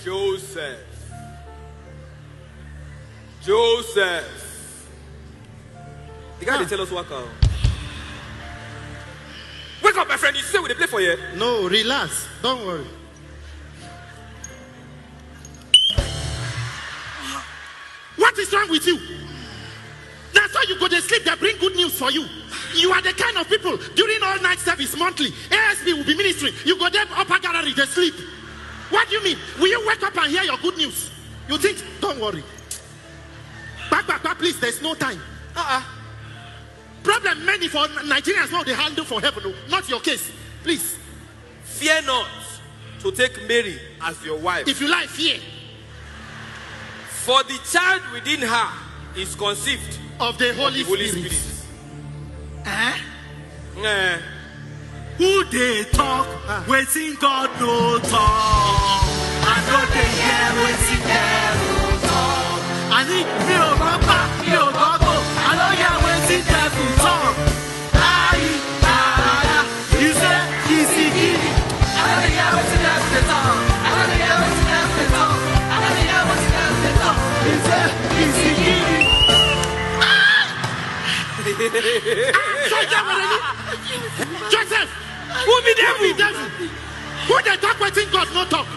Joseph. The guy they tell us what come. Wake up, my friend. You say we dey play for you. No, relax. Don't worry. What is wrong with you? That's why you go to sleep. They bring good news for you. You are the kind of people during all night service monthly. ASB will be ministering. You go there upper gallery, they sleep. What do you mean? Will you wake up and hear your good news? You think? Don't worry. Back, please. There's no time. Problem many for Nigerians now they handle for heaven. Not your case. Please. Fear not to take Mary as your wife. If you like, fear. For the child within her is conceived of the Holy Spirit. Who they talk, waiting God no talk. I know they hear waiting devil talk. I need me oh papa, me oh gogo. I know hear waiting devil talk. You say easy giddy. I know hear waiting devil talk. I know hear waiting devil talk. I know hear waiting devil talk. You say easy giddy. Joseph, who be devil? Who they talk waiting God no talk?